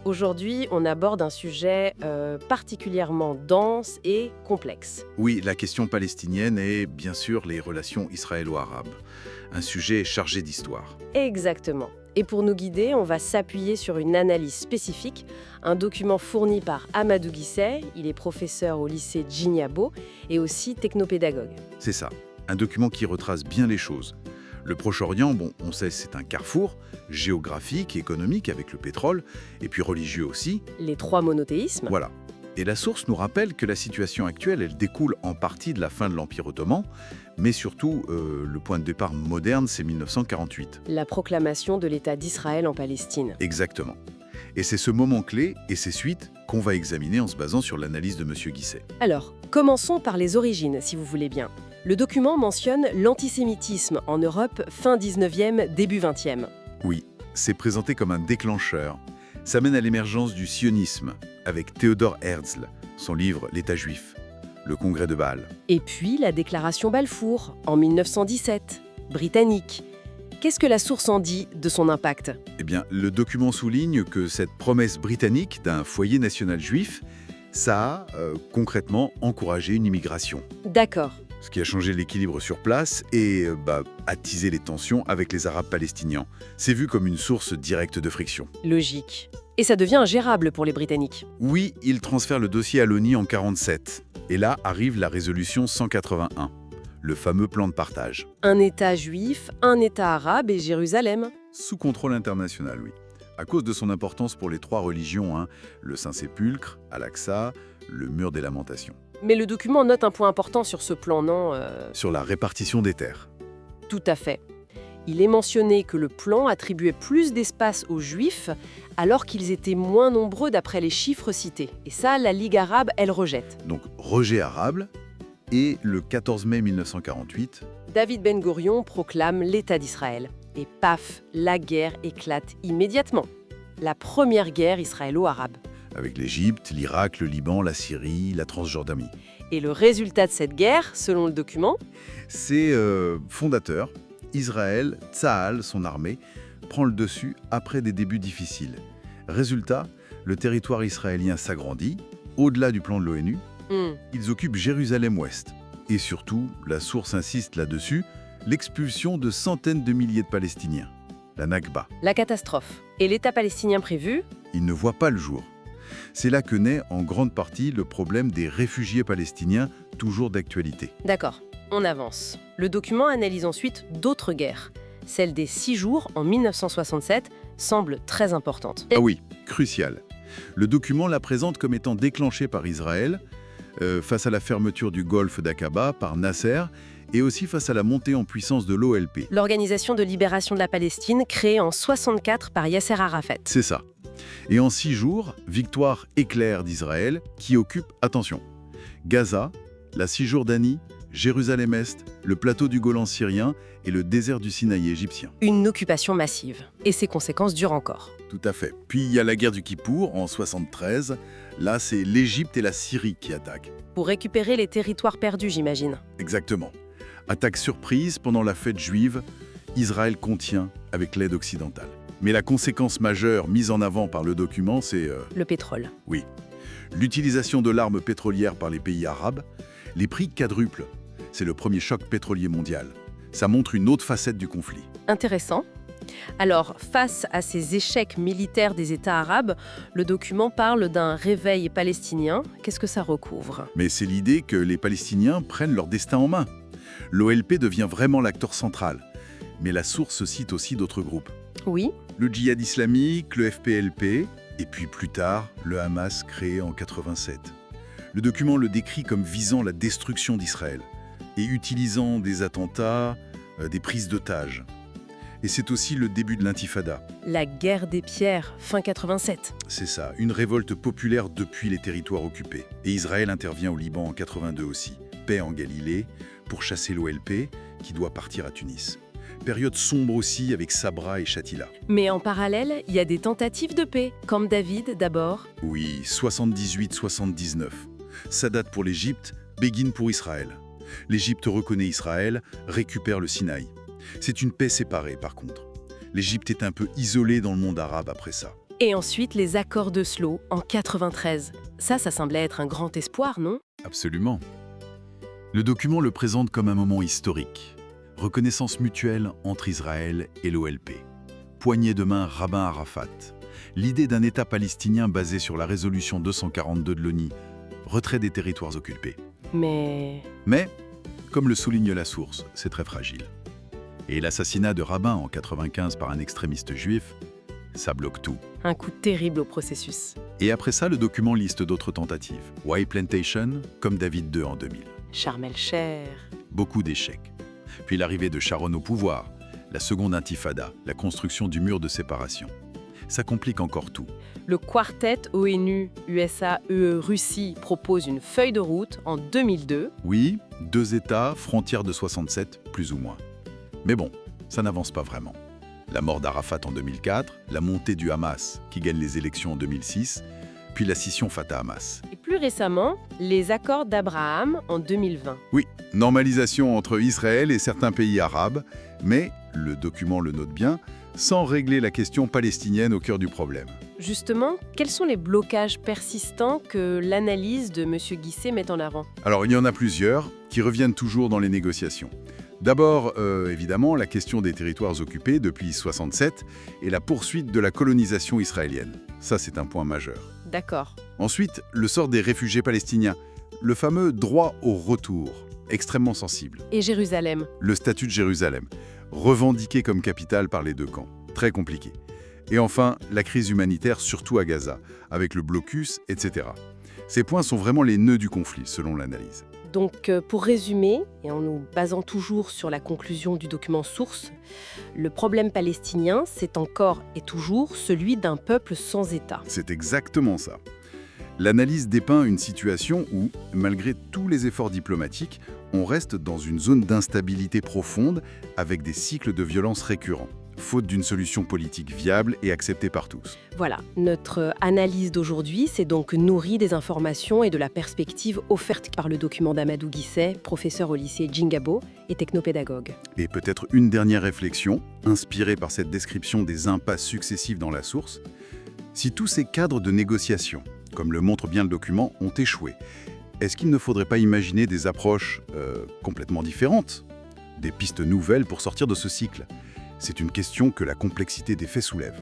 Aujourd'hui, on aborde un sujet particulièrement dense et complexe. Oui, la question palestinienne et bien sûr les relations israélo-arabes. Un sujet chargé d'histoire. Exactement. Et pour nous guider, on va s'appuyer sur une analyse spécifique, un document fourni par Amadou Guissé, il est professeur au lycée Djignabo et aussi technopédagogue. C'est ça, un document qui retrace bien les choses. Le Proche-Orient, bon, on sait c'est un carrefour, géographique, économique avec le pétrole, et puis religieux aussi. Les trois monothéismes. Voilà. Et la source nous rappelle que la situation actuelle, elle découle en partie de la fin de l'Empire ottoman, mais surtout, le point de départ moderne, c'est 1948. La proclamation de l'État d'Israël en Palestine. Exactement. Et c'est ce moment clé et ses suites qu'on va examiner en se basant sur l'analyse de M. Guissé. Alors, commençons par les origines, si vous voulez bien. Le document mentionne l'antisémitisme en Europe fin 19e, début 20e. Oui, c'est présenté comme un déclencheur. Ça mène à l'émergence du sionisme, avec Théodore Herzl, son livre « L'État juif », le congrès de Bâle. Et puis la déclaration Balfour, en 1917, britannique. Qu'est-ce que la source en dit de son impact? Eh bien, le document souligne que cette promesse britannique d'un foyer national juif, ça a concrètement encouragé une immigration. D'accord. Ce qui a changé l'équilibre sur place et attisé les tensions avec les Arabes palestiniens. C'est vu comme une source directe de friction. Logique. Et ça devient ingérable pour les Britanniques. Oui, ils transfèrent le dossier à l'ONU en 1947. Et là arrive la résolution 181, le fameux plan de partage. Un État juif, un État arabe et Jérusalem. Sous contrôle international, oui. À cause de son importance pour les trois religions, le Saint-Sépulcre, Al-Aqsa, le Mur des Lamentations. Mais le document note un point important sur ce plan, non Sur la répartition des terres. Tout à fait. Il est mentionné que le plan attribuait plus d'espace aux Juifs alors qu'ils étaient moins nombreux d'après les chiffres cités. Et ça, la Ligue arabe, elle rejette. Donc rejet arabe, et le 14 mai 1948... David Ben Gourion proclame l'État d'Israël. Et paf, la guerre éclate immédiatement. La première guerre israélo-arabe. Avec l'Égypte, l'Irak, le Liban, la Syrie, la Transjordanie. Et le résultat de cette guerre, selon le document, c'est fondateur. Israël, Tsahal, son armée, prend le dessus après des débuts difficiles. Résultat, le territoire israélien s'agrandit, au-delà du plan de l'ONU. Ils occupent Jérusalem-Ouest. Et surtout, la source insiste là-dessus, l'expulsion de centaines de milliers de Palestiniens. La Nakba. La catastrophe. Et l'État palestinien prévu? Il ne voit pas le jour. C'est là que naît en grande partie le problème des réfugiés palestiniens, toujours d'actualité. D'accord, on avance. Le document analyse ensuite d'autres guerres. Celle des 6 jours en 1967 semble très importante. Ah oui, cruciale. Le document la présente comme étant déclenchée par Israël, face à la fermeture du golfe d'Aqaba par Nasser, et aussi face à la montée en puissance de l'OLP. L'Organisation de libération de la Palestine, créée en 1964 par Yasser Arafat. C'est ça. Et en 6 jours, victoire éclair d'Israël qui occupe, attention, Gaza, la Cisjordanie, Jérusalem-Est, le plateau du Golan syrien et le désert du Sinaï égyptien. Une occupation massive. Et ses conséquences durent encore. Tout à fait. Puis il y a la guerre du Kippour en 73. Là, c'est l'Égypte et la Syrie qui attaquent. Pour récupérer les territoires perdus, j'imagine. Exactement. Attaque surprise pendant la fête juive, Israël contient avec l'aide occidentale. Mais la conséquence majeure mise en avant par le document, c'est... Le pétrole. Oui. L'utilisation de l'arme pétrolière par les pays arabes, les prix quadruplent. C'est le premier choc pétrolier mondial. Ça montre une autre facette du conflit. Intéressant. Alors, face à ces échecs militaires des États arabes, le document parle d'un réveil palestinien. Qu'est-ce que ça recouvre? Mais c'est l'idée que les Palestiniens prennent leur destin en main. L'OLP devient vraiment l'acteur central. Mais la source cite aussi d'autres groupes. Oui. Le djihad islamique, le FPLP, et puis plus tard, le Hamas créé en 87. Le document le décrit comme visant la destruction d'Israël et utilisant des attentats, des prises d'otages. Et c'est aussi le début de l'intifada. La guerre des pierres, fin 87. C'est ça, une révolte populaire depuis les territoires occupés. Et Israël intervient au Liban en 82 aussi. Paix en Galilée, pour chasser l'OLP, qui doit partir à Tunis. Période sombre aussi avec Sabra et Shatila. Mais en parallèle, il y a des tentatives de paix, Camp David d'abord. Oui, 78-79. Sadat pour l'Égypte, Begin pour Israël. L'Égypte reconnaît Israël, récupère le Sinaï. C'est une paix séparée par contre. L'Égypte est un peu isolée dans le monde arabe après ça. Et ensuite, les accords d'Oslo en 93. Ça semblait être un grand espoir, non? Absolument. Le document le présente comme un moment historique. Reconnaissance mutuelle entre Israël et l'OLP. Poignée de main Rabin Arafat. L'idée d'un État palestinien basé sur la résolution 242 de l'ONU. Retrait des territoires occupés. Mais comme le souligne la source, c'est très fragile. Et l'assassinat de Rabin en 95 par un extrémiste juif, ça bloque tout. un coup terrible au processus. Et après ça, le document liste d'autres tentatives. White Plantation, comme David II en 2000. Sharm el-Sheikh. Beaucoup d'échecs. Puis l'arrivée de Sharon au pouvoir, la seconde intifada, la construction du mur de séparation. Ça complique encore tout. Le quartet ONU, USA, UE, Russie propose une feuille de route en 2002. Oui, 2 États, frontière de 67, plus ou moins. Mais bon, ça n'avance pas vraiment. La mort d'Arafat en 2004, la montée du Hamas, qui gagne les élections en 2006, puis la scission Fatah-Hamas. Et plus récemment, les accords d'Abraham en 2020. Oui, normalisation entre Israël et certains pays arabes, mais, le document le note bien, sans régler la question palestinienne au cœur du problème. Justement, quels sont les blocages persistants que l'analyse de M. Guisset met en avant? Alors, il y en a plusieurs qui reviennent toujours dans les négociations. D'abord, évidemment, la question des territoires occupés depuis 1967 et la poursuite de la colonisation israélienne. Ça, c'est un point majeur. D'accord. Ensuite, le sort des réfugiés palestiniens, le fameux droit au retour, extrêmement sensible. Et Jérusalem? Le statut de Jérusalem, revendiqué comme capitale par les deux camps, très compliqué. Et enfin, la crise humanitaire, surtout à Gaza, avec le blocus, etc. Ces points sont vraiment les nœuds du conflit, selon l'analyse. Donc, pour résumer, et en nous basant toujours sur la conclusion du document source, le problème palestinien, c'est encore et toujours celui d'un peuple sans État. C'est exactement ça. L'analyse dépeint une situation où, malgré tous les efforts diplomatiques, on reste dans une zone d'instabilité profonde avec des cycles de violence récurrents, faute d'une solution politique viable et acceptée par tous. Voilà, notre analyse d'aujourd'hui s'est donc nourrie des informations et de la perspective offerte par le document d'Amadou Guisset, professeur au lycée Djingabo et technopédagogue. Et peut-être une dernière réflexion, inspirée par cette description des impasses successives dans la source. Si tous ces cadres de négociation, comme le montre bien le document, ont échoué, est-ce qu'il ne faudrait pas imaginer des approches complètement différentes, des pistes nouvelles pour sortir de ce cycle ? C'est une question que la complexité des faits soulève.